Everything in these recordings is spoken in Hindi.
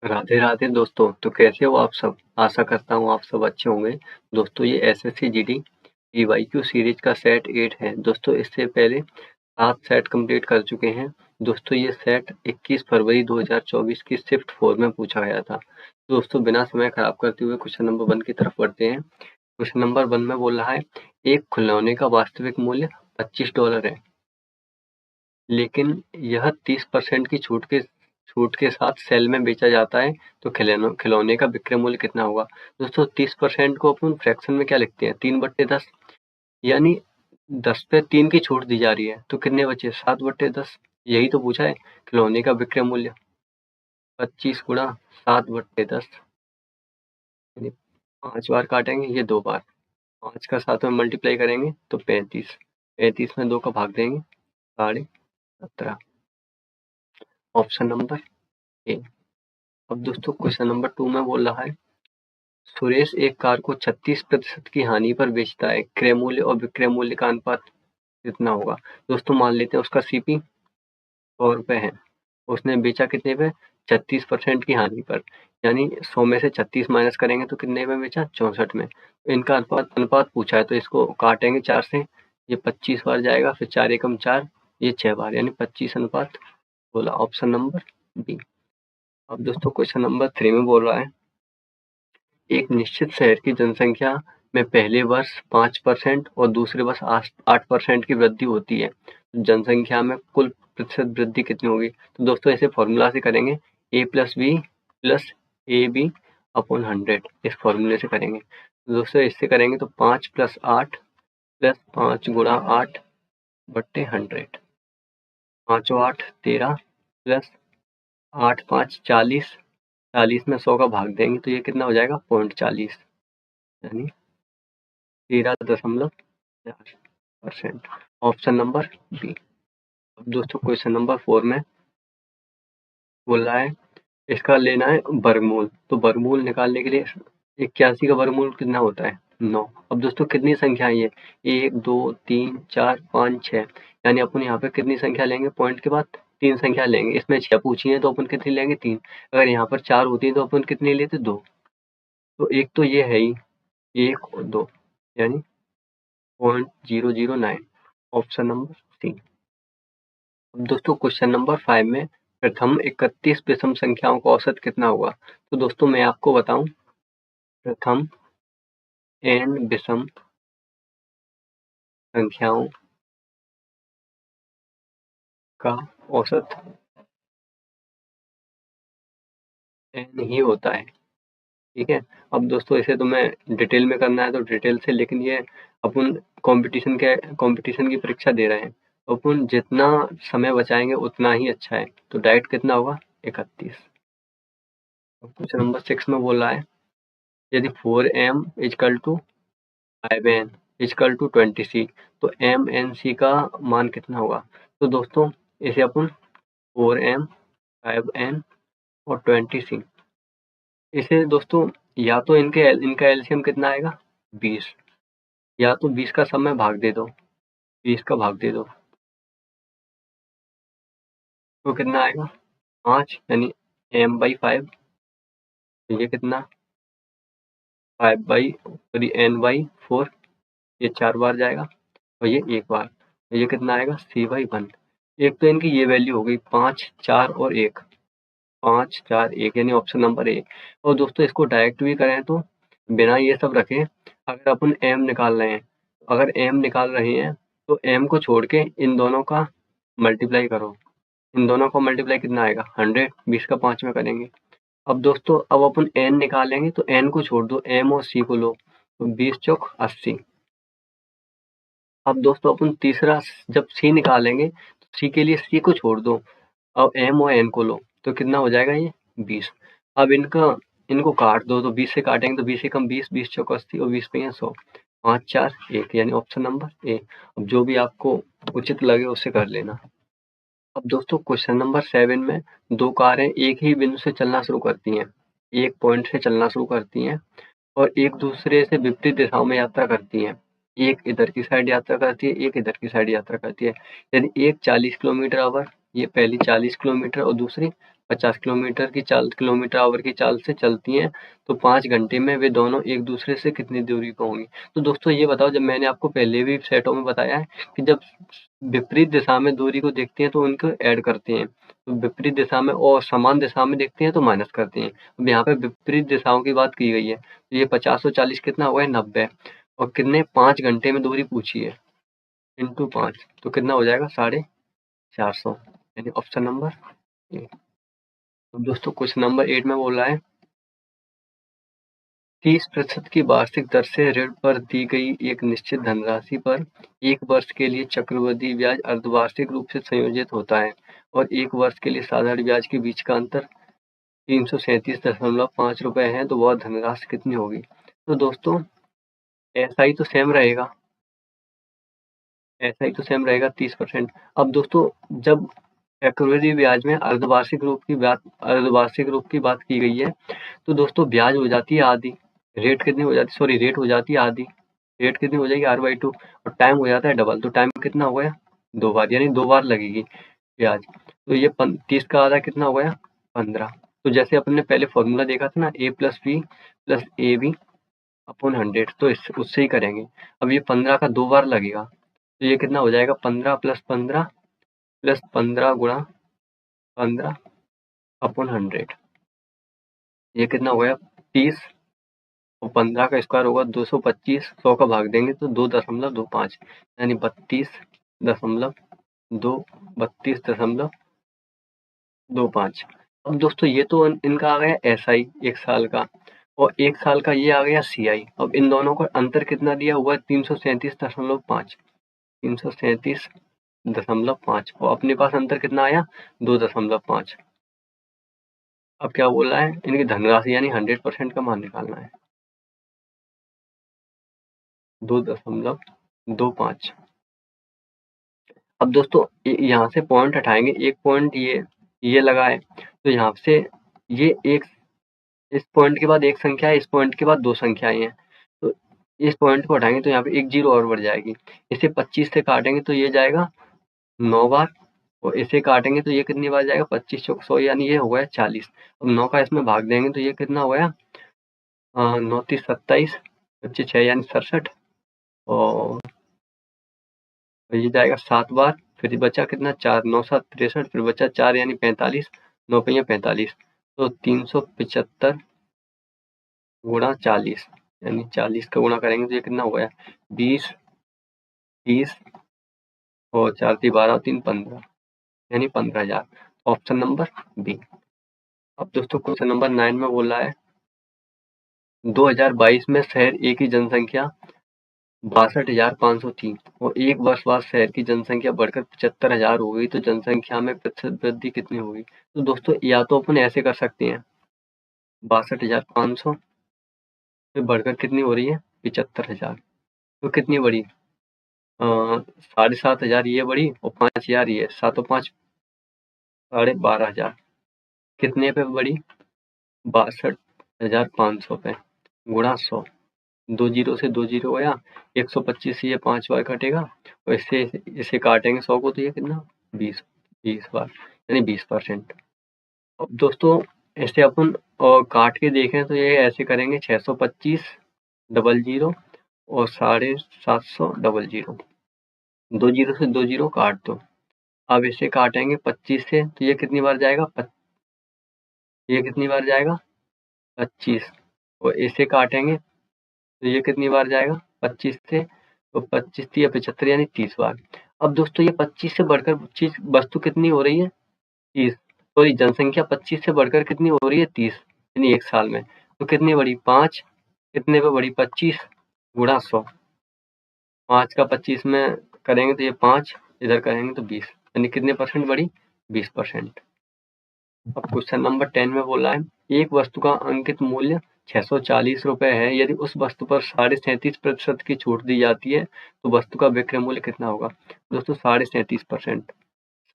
राधे राधे दोस्तों। तो कैसे हो आप सब? आशा करता हूँ आप सब अच्छे होंगे। दोस्तों ये एसएससी जीडी पीवाईक्यू सीरीज का सेट 8 है। दोस्तों इससे पहले 7 सेट कंप्लीट कर चुके हैं। दोस्तों ये सेट 21 फरवरी 2024 की शिफ्ट 4 में पूछा गया था। दोस्तों बिना समय खराब करते हुए क्वेश्चन नंबर 1 की तरफ बढ़ते हैं। क्वेश्चन नंबर 1 में बोल रहा है एक खिलौने का वास्तविक मूल्य $25 है, लेकिन यह 30% की छूट के साथ सेल में बेचा जाता है, तो खिलौने का विक्रय मूल्य कितना होगा? दोस्तों 30% को अपन फ्रैक्शन में क्या लिखते हैं? 3/10, यानी 10 पे 3 की छूट दी जा रही है, तो कितने बचे? 7/10। यही तो पूछा है, खिलौने का विक्रय मूल्य 25 गुणा 7/10, यानी 5 बार काटेंगे, ये 2 बार, 5 का 7 में मल्टीप्लाई करेंगे तो 35, 35 में 2 का भाग देंगे, 17.5। Option number A. अब दोस्तों क्वेश्चन नंबर 2 में बोल रहा है सुरेश एक कार को 36% की हानि पर बेचता है, क्रय मूल्य और विक्रय मूल्य का अनुपात कितना होगा? दोस्तों मान लेते हैं उसका सीपी 100 रुपए है, उसने बेचा कितने पे? 36% की हानि पर, यानी 100 में से 36 माइनस करेंगे तो कितने में बेचा? 64 में। इनका अनुपात पूछा है, तो इसको काटेंगे 4 से, ये 25 बार जाएगा, फिर 4 एकम 4, ये 6 बार, यानी 25:16। Option number B. अब दोस्तों क्वेश्चन नंबर 3 में बोल रहा है एक निश्चित शहर की जनसंख्या में पहले वर्ष 5% और दूसरे वर्ष 8% की वृद्धि होती है, जनसंख्या में कुल प्रतिशत वृद्धि कितनी होगी? तो दोस्तों ऐसे फॉर्मूला से करेंगे a+b+ab/100, इस फॉर्मूले से करेंगे। तो दोस्तों इससे करेंगे तो 5 + 8 + 5 × 8/100, 5 और 8 13 + 8 5 40, 40 में 100 का भाग देंगे तो ये कितना हो जाएगा? 0.40, यानी 13.4%। Option number B. अब दोस्तों क्वेश्चन नंबर 4 में बोल रहा है इसका लेना है वर्गमूल, तो वर्गमूल निकालने के लिए 81 का वर्गमूल कितना होता है? 9। अब दोस्तों कितनी संख्या है ये? 1 2 3 4 5 6, यानी अपन यहाँ पे कितनी संख्या लेंगे? पॉइंट के बाद 3 संख्या लेंगे। इसमें 6 पूछी है तो अपन कितनी लेंगे? 3। अगर यहाँ पर 4 होती तो अपन कितनी लेते? 2। तो एक तो ये है ही, 1 और 2, यानी 0.009। Option number C. अब दोस्तों क्वेश्चन नंबर 5 में प्रथम 31 विषम संख्याओं का औसत कितना होगा? तो दोस्तों मैं आपको बताऊं, प्रथम n विषम संख्याओं का औसत n ही होता है, ठीक है। अब दोस्तों इसे तो मैं डिटेल में करना है तो डिटेल से, लेकिन ये अपन कंपटीशन की परीक्षा दे रहे हैं, अपन जितना समय बचाएंगे उतना ही अच्छा है। तो डायरेक्ट कितना होगा? 31। क्वेश्चन नंबर 6 में बोल रहा है यदि 4m = 5n = 20c, तो m/n/c का मान कितना होगा? तो दोस्तों इसे अपन 4m 5n और 20c, इसे दोस्तों या तो इनका एलसीएम कितना आएगा? 20, या तो 20 का सब में भाग दे दो, 20 का भाग दे दो, तो कितना आएगा? 5, यानी m/5, ये कितना? 5/n/4, ये 4 बार जाएगा और ये 1 बार, तो ये कितना आएगा? c/1। एक तो इनकी ये वैल्यू हो गई 5 4 और 1, 5 4 1, यानी ऑप्शन नंबर ए। और दोस्तों इसको डायरेक्ट भी करें तो बिना ये सब रखे, अगर अपन m निकाल रहे हैं, अगर m निकाल रहे हैं तो m को छोड़ के इन दोनों का मल्टीप्लाई करो, इन दोनों का मल्टीप्लाई कितना आएगा? 100, 20 का 5 में करेंगे। अब दोस्तों अब अपन n निकालेंगे तो n को छोड़ दो, m और c को लो, तो 20 चौक 80। अब दोस्तों अपन तीसरा जब c निकालेंगे तो c के लिए c को छोड़ दो, अब m और n को लो, तो कितना हो जाएगा? ये 20। अब इनको काट दो, तो 20 से काटेंगे तो 20 एकम 20, 20 चौक 80 और 20 पहिया 100, 5 4 1, यानी ऑप्शन नंबर ए। अब जो भी आपको उचित लगे उससे कर लेना। अब दोस्तों क्वेश्चन नंबर 7 में दो कारें एक ही बिंदु से चलना शुरू करती हैं, एक पॉइंट से चलना शुरू करती हैं और एक दूसरे से विपरीत दिशाओं में यात्रा करती हैं। एक इधर की साइड यात्रा करती है, एक इधर की साइड यात्रा करती है। यदि एक 40 किलोमीटर आवर, ये पहली 40 किलोमीटर और दूसरी 50 किलोमीटर आवर की चाल से चलती हैं तो 5 घंटे में वे दोनों एक दूसरे से कितनी दूरी पर होंगी। तो दोस्तों ये बताओ, जब मैंने आपको पहले भी सेटों में बताया है कि जब विपरीत दिशा में दूरी को देखते हैं तो उनको ऐड करते हैं, तो विपरीत दिशा में और समान दिशा में देखते हैं तो माइनस करते हैं। अब यहाँ पे विपरीत दिशाओं की बात की गई है, तो ये 50 और 40 कितना हुआ है, 90। और कितने 5 घंटे में दूरी पूछी है, इंटू 5 तो कितना हो जाएगा 450, यानी ऑप्शन नंबर ए। तो दोस्तों क्वेश्चन नंबर 8 में बोल रहा है 30% की वार्षिक दर से ऋण पर दी गई एक निश्चित धनराशि पर 1 वर्ष के लिए चक्रवृद्धि ब्याज अर्धवार्षिक रूप से संयोजित होता है और 1 वर्ष के लिए साधारण ब्याज के बीच का अंतर 337.5 रुपए है, तो वह धनराशि कितनी होगी। तो दोस्तों ऐसा ही तो सेम रहेगा, 30%। अब दोस्तों जब चक्रवृद्धि ब्याज में अर्धवार्षिक रूप की बात की गई है, तो दोस्तों ब्याज हो जाती है आधी, रेट कितनी हो जाती है, सॉरी रेट हो जाती है आधी, रेट कितनी हो जाएगी r/2 और टाइम हो जाता है डबल, तो टाइम कितना हो गया 2 बार, यानी 2 बार लगेगी ब्याज। तो ये 30 का आधा कितना हो गया 15। तो जैसे अपन ने पहले फॉर्मूला देखा था ना, a + b + ab अपॉन 100, तो उससे ही करेंगे। अब ये 15 का 2 बार लगेगा, तो ये कितना हो जाएगा 15 + 15 + 15 गुणा 15 अपॉन 100, ये कितना हो गया 30 और 15 का स्क्वायर होगा 225, 100 का भाग देंगे तो 2.25, यानी 32.25। अब दोस्तों ये तो इनका आ गया SI 1 साल का, और 1 साल का ये आ गया CI। अब इन दोनों का अंतर कितना दिया हुआ है 337.5, 337.5, और अपने पास अंतर कितना आया 2.5। अब क्या बोल रहा है, इनकी धनराशि यानी 100% का मान निकालना है, 2.25। अब दोस्तों यहाँ से पॉइंट हटाएंगे, एक पॉइंट ये लगा है, तो यहाँ से ये एक, इस पॉइंट के बाद एक संख्या है, इस पॉइंट के बाद 2 संख्याएं हैं, तो इस पॉइंट को हटाएंगे तो यहाँ पे एक 0 और बढ़ जाएगी। इसे 25 से काटेंगे तो ये जाएगा 9 बार, और इसे काटेंगे तो ये कितनी बार जाएगा 25 चौक 100, यानी ये हो गया 40। अब 9 का इसमें भाग देंगे तो ये कितना हो गया 9 3 27, 25 6 यानी 67, और ये जाएगा 7 बार, फिर बचा कितना 4, 9 7 63, फिर बचा 4 यानी 45, 9 5 45, तो 375 गुणा 40, यानी 40 का गुणा करेंगे तो ये कितना हो गया 20, 30 और 4 3 12 और 3 15, यानी 15,000, ऑप्शन नंबर बी। अब दोस्तों क्वेश्चन नंबर 9 में बोल रहा है 2022 में शहर ए की जनसंख्या 62,500 थी और 1 वर्ष बाद शहर की जनसंख्या बढ़कर 75,000 हो गई, तो जनसंख्या में प्रतिशत वृद्धि कितनी होगी। तो दोस्तों या तो अपन ऐसे कर सकते हैं 62,500 से बढ़कर कितनी हो रही है 75,000, तो कितनी बढ़ी 7,500 ये बढ़ी और 5,000 ये, 7 और 5 12,500, कितने पे बढ़ी 62,500 पे, गुणा 100, 2 जीरो से 2 जीरो गया, 125 से ये 5 बार कटेगा और इसे काटेंगे 100 को, तो ये कितना 20 बार, यानी 20%। अब दोस्तों ऐसे अपन काट के देखें तो ये ऐसे करेंगे 625 डबल जीरो और 750 डबल जीरो, 2 जीरो से 2 जीरो काट दो। अब इसे काटेंगे 25 से तो ये कितनी बार जाएगा 25, और इसे काटेंगे तो ये कितनी बार जाएगा 25 से, तो 25 3 या 75 यानी 30 बार। अब दोस्तों ये 25 से बढ़कर चीज वस्तु कितनी हो रही है 30, सॉरी जनसंख्या 25 से बढ़कर कितनी हो रही है 30, यानी 1 साल में, तो कितनी बढ़ी 5, कितने पे बढ़ी 25 गुणा 100, 5 का 25 में करेंगे तो ये 5, इधर करेंगे तो 20, यानी कितने परसेंट बढ़ी 20%। अब क्वेश्चन नंबर 10 में बोला है एक वस्तु का अंकित मूल्य 640 रुपए है, यदि उस वस्तु पर 37.5% की छूट दी जाती है तो वस्तु का विक्रय मूल्य कितना होगा। दोस्तों 37.5%,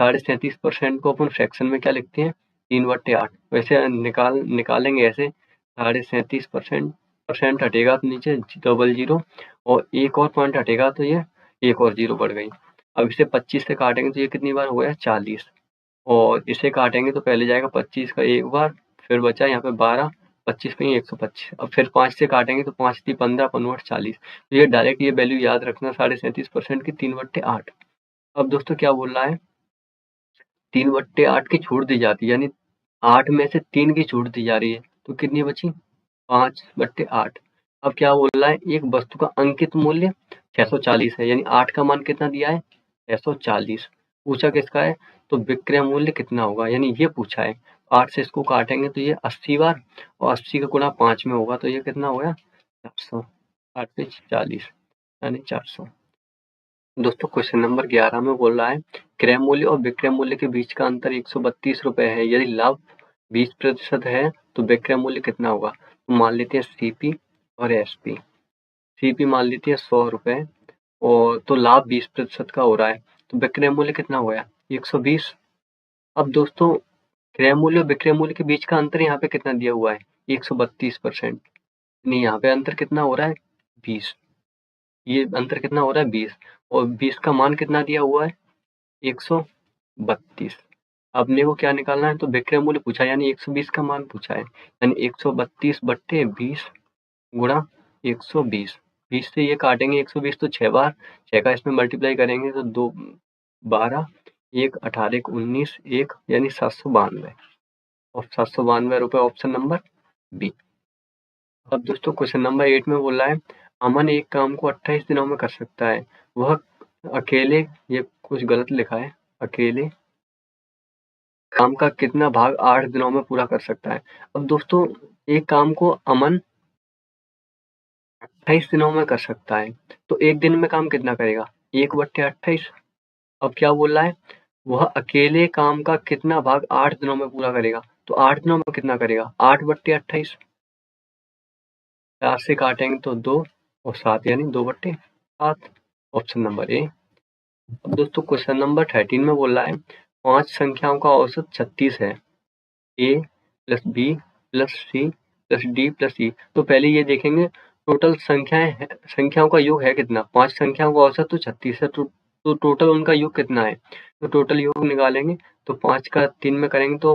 37.5% को अपन फ्रैक्शन में क्या लिखते हैं 3/8, वैसे निकालेंगे ऐसे 37.5% हटेगा तो नीचे डबल जीरो और एक और पॉइंट हटेगा तो ये एक और जीरो बढ़ गई। अब इसे 25 से काटेंगे तो ये कितनी बार हो गया 40, और इसे काटेंगे तो पहले जाएगा 25 का एक बार, फिर बचा यहाँ पे 12, 25 पे 125। अब फिर 5 से काटेंगे तो 5 × 15, 15/40। तो ये डायरेक्ट ये वैल्यू याद रखना 37.5% की 3/8। अब दोस्तों क्या बोल रहा है, 3/8 की छूट दी जाती है, यानी 8 में से 3 की छूट दी जा रही है, तो कितनी बची 5/8। अब क्या बोल रहा है, एक वस्तु का अंकित मूल्य 640 है, यानी 8 का मान कितना दिया है 640। पूछा किसका है, तो विक्रय मूल्य कितना होगा, यानी ये पूछा है। 8 से इसको काटेंगे तो ये 80 बार, और 80 का गुणा 5 में होगा तो ये कितना हो गया 400। 8 से 40 यानी 400। दोस्तों क्वेश्चन नंबर 11 में बोल रहा है, क्रय मूल्य और विक्रय मूल्य के बीच का अंतर 132 रुपए है, यदि लाभ 20% है तो विक्रय मूल्य कितना होगा। तो मान लेते हैं सीपी और एसपी। सीपी मान लेते हैं 100 रुपए, और तो लाभ 20% का हो रहा है, तो विक्रय मूल्य कितना हो गया 120। अब दोस्तों क्रय मूल्य और विक्रय मूल्य के बीच का अंतर यहाँ पे कितना दिया हुआ है 132%, नहीं यहाँ पे अंतर कितना हो रहा है 20। ये अंतर कितना हो रहा है 20, और 20 का मान कितना दिया हुआ है 132। अब मेरे को क्या निकालना है, तो विक्रय मूल्य पूछा है, यानी 120 का मान पूछा है, यानी 132/20 गुणा 120। 20 से ये काटेंगे 120 तो 6 बार, 6 का इसमें मल्टीप्लाई करेंगे तो 2 12, 1 18, 1 19, 1 यानी 792, और 792 रुपए ऑप्शन नंबर बी। अब दोस्तों क्वेश्चन नंबर 8 में बोल रहा है, अमन एक काम को 28 दिनों में कर सकता है, वह अकेले, ये कुछ गलत लिखा है, अकेले काम का कितना भाग 8 दिनों में पूरा कर सकता है। अब दोस्तों एक काम को अमन 28 दिनों में कर सकता है, तो एक दिन में काम कितना करेगा 1/28। अब क्या बोल रहा है, वह अकेले काम का कितना भाग 8 दिनों में पूरा करेगा, तो 8 दिनों में कितना करेगा 8/28। 4 से काटेंगे तो 2 और 7 यानी 2/7, ऑप्शन नंबर ए। अब दोस्तों क्वेश्चन नंबर 13 में बोल रहा है, 5 संख्याओं का औसत 36 है, A plus B plus C plus D plus E. तो पहले ये देखेंगे टोटल संख्याओं का योग है कितना, 5 संख्याओं का औसत तो 36 है, तो टोटल उनका योग कितना है, तो टोटल योग निकालेंगे तो 5 का 3 में करेंगे तो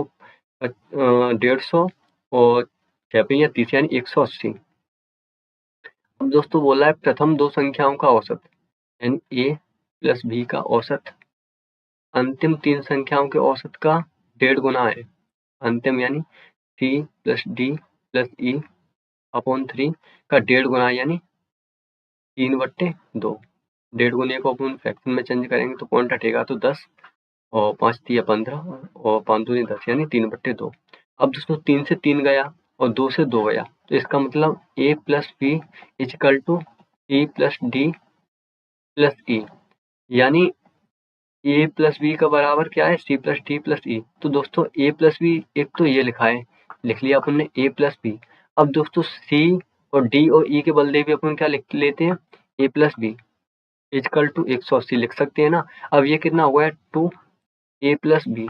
150, और 6 × 30 यानी 180। अब दोस्तों बोला है प्रथम 2 संख्याओं का औसत, यानी ए प्लस बी का औसत अंतिम 3 संख्याओं के औसत का 1.5 गुना है। अंतिम यानी C plus D plus E upon 3 का 1.5 गुना यानी 3/2। 1.5 गुने को अपन फ्रैक्शन में चेंज करेंगे तो पॉइंट हटेगा तो 10, और 5 × 3 = 15, और 5 दूनी 10 यानी 3/2। अब दोस्तों 3 से 3 गया और 2 से 2 गया, तो इसका मतलब A plus B equal to C plus D plus E, यानी ए प्लस बी का बराबर क्या है C plus D plus E. तो दोस्तों ए प्लस बी एक तो ये लिखा है, लिख लिया अपन ने ए प्लस बी। अब दोस्तों सी और डी और ई के बदले भी अपन क्या लिख लेते हैं ए प्लस बी इजकल टू 180 लिख सकते हैं ना। अब ये कितना हुआ है 2 ए प्लस बी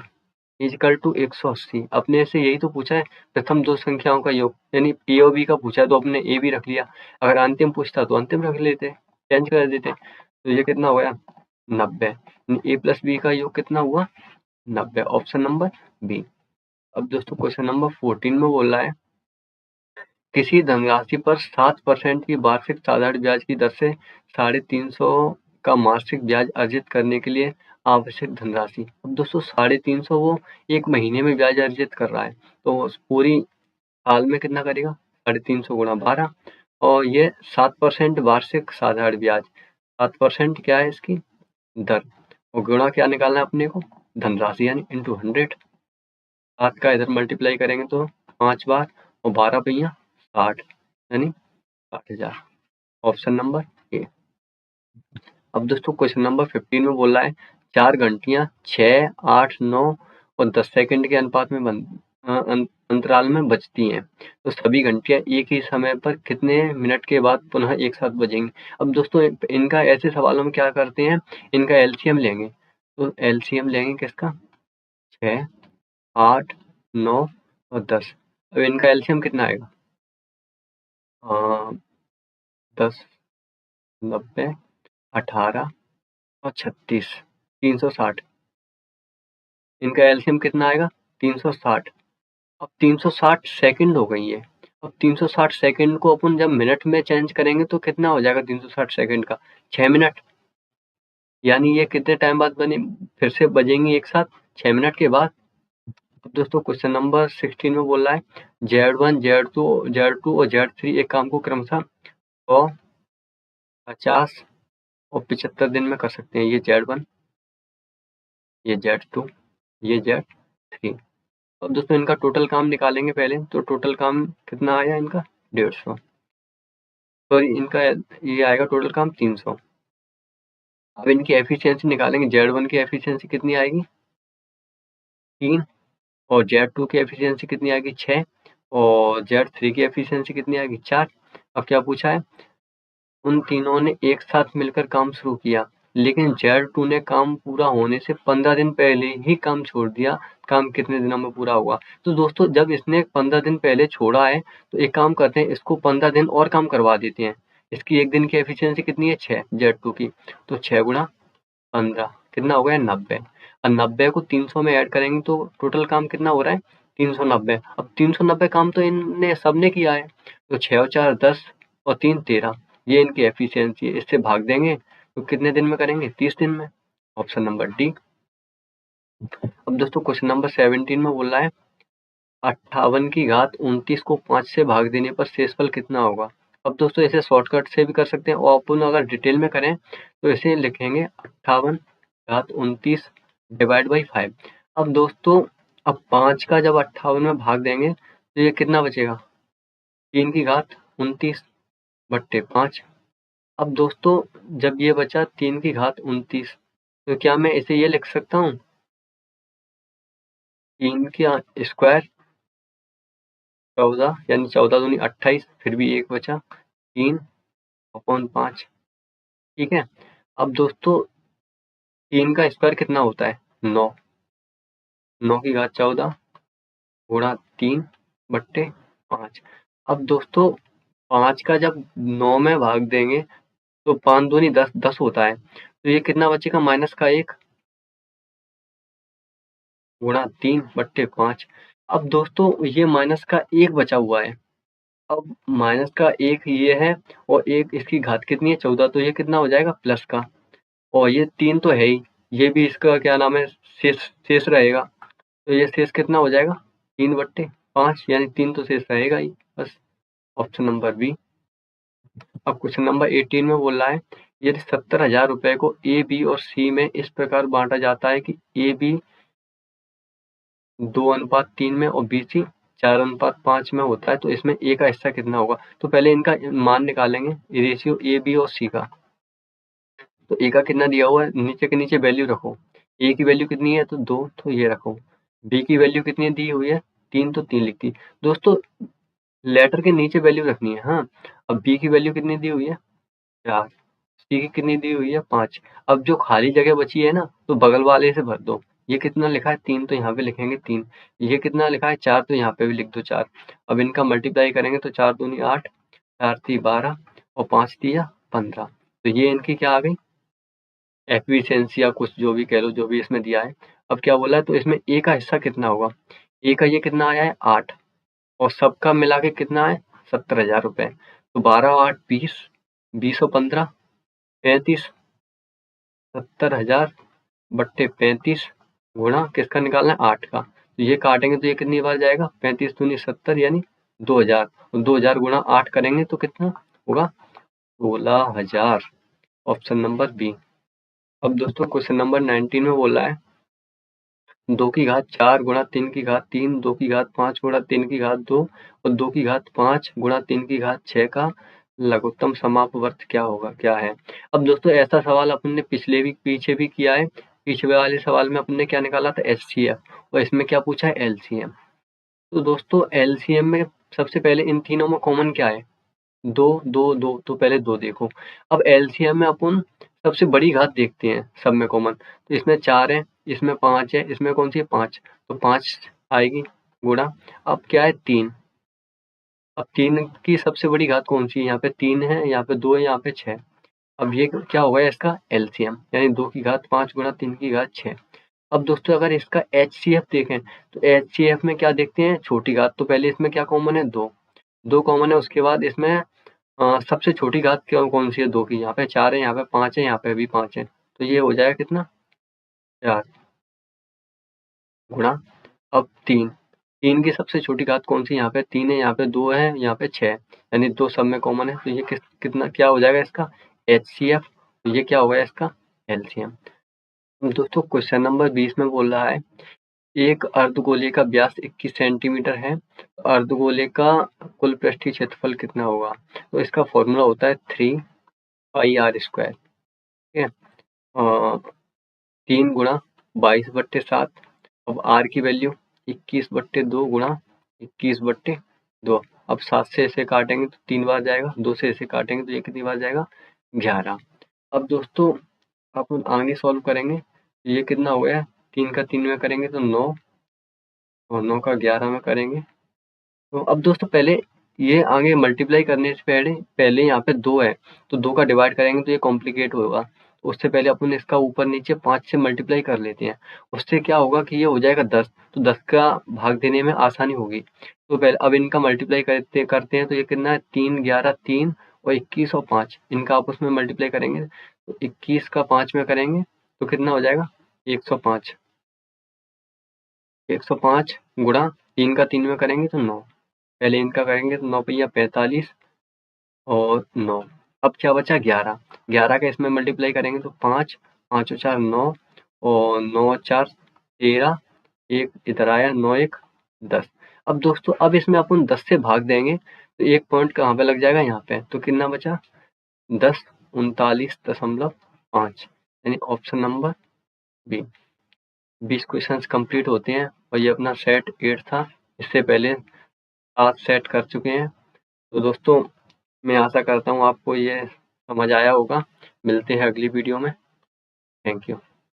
इजकल टू 180। अपने से यही तो पूछा है प्रथम 2 संख्याओं का योग, यानी ए और बी का पूछा है तो अपने ए भी रख लिया, अगर अंतिम पूछता तो अंतिम रख लेते, चेंज कर देते। तो ये कितना हुआ 90, ए प्लस बी का योग कितना हुआ 90, ऑप्शन नंबर बी। अब दोस्तों क्वेश्चन नंबर 14 में बोल रहा है, किसी धनराशि पर 7% की वार्षिक साधारण ब्याज की दर से 350 का मासिक ब्याज अर्जित करने के लिए आवश्यक धनराशि। अब दोस्तों 350 वो एक महीने में ब्याज अर्जित कर रहा है, तो पूरी साल में कितना करेगा 350 गुणा 12, और ये 7% वार्षिक साधारण ब्याज, 7% क्या है इसकी दर, और गुणा क्या निकालना है अपने को धनराशि यानी इंटू 100। 7 का इधर मल्टीप्लाई करेंगे तो 5 बार, और 12 पहिया 60 यानी 60,000, ऑप्शन नंबर ए। अब दोस्तों क्वेश्चन नंबर 15 में बोल रहा है 4 घंटियां 6, 8, 9 और 10 सेकंड के अनुपात में अंतराल में बजती हैं, तो सभी घंटियां एक ही समय पर कितने मिनट के बाद पुनः एक साथ बजेंगी। अब दोस्तों इनका ऐसे सवालों में क्या करते हैं, इनका एलसीएम लेंगे, तो एलसीएम लेंगे किसका 6, 8, 9 और 10। अब इनका एलसीएम कितना आएगा 10, 90, 18 और 36, 360। इनका एलसीएम कितना आएगा 360। अब 360 सेकंड हो गई है। अब 360 सेकंड को अपन जब मिनट में चेंज करेंगे तो कितना हो जाएगा 360 सेकंड का 6 मिनट। यानी ये कितने टाइम बाद बने, फिर से बजेंगी एक साथ 6 मिनट के बाद। अब दोस्तों क्वेश्चन नंबर 16 में बोल रहा है Z1, Z2 और Z3 एक काम को क्रमशः 100, 50 और 75 दिन में कर सकते हैं। ये Z1, ये Z2, ये Z3। अब दोस्तों इनका टोटल काम निकालेंगे पहले, तो टोटल काम कितना आया इनका 150। सॉरी, इनका ये आएगा टोटल काम 300। अब इनकी एफिशिएंसी निकालेंगे। Z1 की एफिशिएंसी कितनी आएगी 3, और Z2 की एफिशिएंसी कितनी आएगी 6, और Z3 की एफिशिएंसी कितनी आएगी 4। अब क्या पूछा है, उन तीनों ने एक साथ मिलकर काम शुरू किया, लेकिन Z2 ने काम पूरा होने से 15 दिन पहले ही काम छोड़ दिया। काम कितने दिनों में पूरा हुआ? तो दोस्तों जब इसने 15 दिन पहले छोड़ा है, तो एक काम करते हैं, इसको 15 दिन और काम करवा देते हैं। इसकी एक दिन की एफिशिएंसी कितनी है 6 Z2 की, तो 6 गुणा 15 कितना हो गया 90। अब 90 को 300 में ऐड करेंगे तो टोटल काम कितना हो रहा है 390। अब 390 काम तो इनने सबने किया है, तो 6 और 4 10 और 3 13, ये इनकी एफिशिएंसी है। इससे भाग देंगे तो कितने दिन में करेंगे 30 दिन में। Option number D. अब दोस्तों क्वेश्चन नंबर 17 में बोल रहा है 58 की घात 29 को 5 से भाग देने पर शेषफल कितना होगा। अब दोस्तों इसे शॉर्टकट से भी कर सकते हैं, और अपन अगर डिटेल में करें तो इसे लिखेंगे 58 घात 29 डिवाइड बाई 5। अब दोस्तों अब 5 का जब 58 में भाग देंगे तो ये कितना बचेगा 3 की घात 29 बट्टे 5। अब दोस्तों जब ये बचा 3 की घात 29, तो क्या मैं इसे ये लिख सकता हूँ 3 की स्क्वायर 14, यानी 14 दूनी 28, फिर भी एक बचा 3/5। ठीक है। अब दोस्तों 3 का स्क्वायर कितना होता है 9, 9 की घात 14 गुणा 3/5। अब दोस्तों 5 का जब 9 में भाग देंगे तो 5 दूनी 10, 10 होता है, तो ये कितना बचेगा माइनस का 1 गुणा 3/5। अब दोस्तों ये माइनस का 1 बचा हुआ है। अब माइनस का 1 ये है, और 1 इसकी घात कितनी है 14, तो ये कितना हो जाएगा प्लस का, और ये 3 तो है ही, ये भी इसका क्या नाम है शेष रहेगा। तो ये शेष कितना हो जाएगा 3/5, यानी 3 तो शेष रहेगा ही बस। Option number B. अब क्वेश्चन नंबर 18 में बोल रहा है यदि 70,000 रुपए को ए, बी और सी में इस प्रकार बांटा जाता है कि ए बी 2:3 में और बी सी 4:5 में होता है, तो इसमें ए का हिस्सा कितना होगा। तो पहले इनका मान निकालेंगे, रेशियो ए, बी और सी का। तो ए का कितना दिया हुआ है, नीचे के नीचे वैल्यू रखो। ए की वैल्यू कितनी है तो 2, तो ये रखो। बी की वैल्यू कितनी दी हुई है 3, तो 3 लिख दी। दोस्तों लेटर के नीचे वैल्यू रखनी है। हाँ, अब बी की वैल्यू कितनी दी हुई है 4, सी की कितनी दी हुई है 5। अब जो खाली जगह बची है ना, तो बगल वाले से भर दो। ये कितना लिखा है 3, तो यहाँ पे लिखेंगे 3। ये कितना लिखा है 4, तो यहाँ पे भी लिख दो 4। अब इनका मल्टीप्लाई करेंगे तो 4 दूनी 8, 4 ती 12 और 5 तिया 15। तो ये इनकी क्या आ गई एफिशिएंसी, या कुछ जो भी कह लो, जो भी इसमें दिया है। अब क्या बोला है, तो इसमें ए का हिस्सा कितना होगा। ए का ये कितना आया है 8, और सबका मिला के कितना है 70,000 रुपए। तो 12 और 8 20, 20 और 15 35, 70,000 बट्टे 35 गुणा किसका निकालना है 8 का। तो ये काटेंगे तो ये कितनी बार जाएगा 35 दूनी 70, यानी 2000। 2000 गुणा 8 करेंगे तो कितना होगा 16,000। Option number B. अब दोस्तों क्वेश्चन नंबर 19 में बोला है 2 की घात 4 गुणा 3 की घात 3, 2 की घात 5 गुणा 3 की घात 2 और 2 की घात 5 गुणा 3 की घात 6 का लघुत्तम समापवर्त क्या होगा, क्या है। अब दोस्तों ऐसा सवाल अपन ने पीछे भी किया है। पीछे वाले सवाल में अपन ने क्या निकाला था एचसीएफ, और इसमें क्या पूछा है एलसीएम। तो दोस्तों एलसीएम में सबसे पहले इन तीनों में कॉमन क्या है 2 2 2, तो पहले 2 देखो। अब एलसीएम में अपन सबसे बड़ी घात देखते हैं सब में कॉमन, तो इसमें 4 है, इसमें 5 है, इसमें कौन सी है 5, तो 5 आएगी गुणा। अब क्या है 3, अब 3 की सबसे बड़ी घात कौन सी है, यहाँ पे 3 है, यहाँ पे 2 है, यहाँ पे 6। अब ये क्या होगा इसका एलसीएम, यानी 2 की घात 5 गुणा 3 की घात 6। अब दोस्तों अगर इसका HCF देखें तो HCF में क्या देखते हैं, छोटी घात। तो पहले इसमें क्या कॉमन है, 2 कॉमन है। उसके बाद इसमें सबसे छोटी घात कौन सी है, 2 की। यहाँ पे 4 है, यहाँ पे 5 है, यहाँ पे भी 5 है। तो ये हो जाएगा कितना, 4 गुणा अब 3 की सबसे छोटी घात कौन सी, यहाँ पे 3 है, यहाँ पे 2 है, यहाँ पे 6 है, यानी 2 सब में कॉमन है। तो ये कितना क्या हो जाएगा इसका HCF। ये क्या होगा इसका LCM। दोस्तों क्वेश्चन नंबर 20 में बोल रहा है एक अर्धगोले का व्यास 21 सेंटीमीटर है, तो अर्धगोले का कुल पृष्ठीय क्षेत्रफल कितना होगा। तो इसका फॉर्मूला होता है 3πr²। ठीक है, 3 गुणा 22/7। अब r की वैल्यू 21/2 गुणा 21/2। अब 7 से इसे काटेंगे तो 3 बार जाएगा, 2 से इसे काटेंगे तो ये कितनी बार जाएगा, 11। अब दोस्तों अपन आगे सॉल्व करेंगे, ये कितना हो गया, 3 का 3 में करेंगे तो 9, और 9 का 11 में करेंगे। तो अब दोस्तों पहले ये आगे मल्टीप्लाई करने से पहले पहले यहाँ पे 2 है, तो 2 का डिवाइड करेंगे तो ये कॉम्प्लिकेट होगा। उससे पहले अपन इसका ऊपर नीचे 5 से मल्टीप्लाई कर लेते हैं। उससे क्या होगा कि ये हो जाएगा 10, तो 10 का भाग देने में आसानी होगी। तो पहले अब इनका मल्टीप्लाई करते हैं तो ये कितना है, 3 11 3 और 21 और 5, इनका आपस में मल्टीप्लाई करेंगे तो 21 का 5 में करेंगे तो कितना हो जाएगा, 105। 105 गुणा 3 का 3 में करेंगे तो 9। पहले इनका करेंगे तो 9 पहिया 45 और 9। अब क्या बचा, 11। 11 का इसमें मल्टीप्लाई करेंगे तो 5, 5 और 4 9, और 9 और 4 13, 1 इधर आया, 9 1 10। अब दोस्तों अब इसमें अपन 10 से भाग देंगे तो एक पॉइंट कहाँ पे लग जाएगा, यहाँ पे। तो कितना बचा, 10 39.5, यानी option number B. 20 questions complete होते हैं और ये अपना सेट 8 था। इससे पहले 7 सेट कर चुके हैं। तो दोस्तों मैं आशा करता हूँ आपको ये समझ आया होगा। मिलते हैं अगली वीडियो में। Thank you.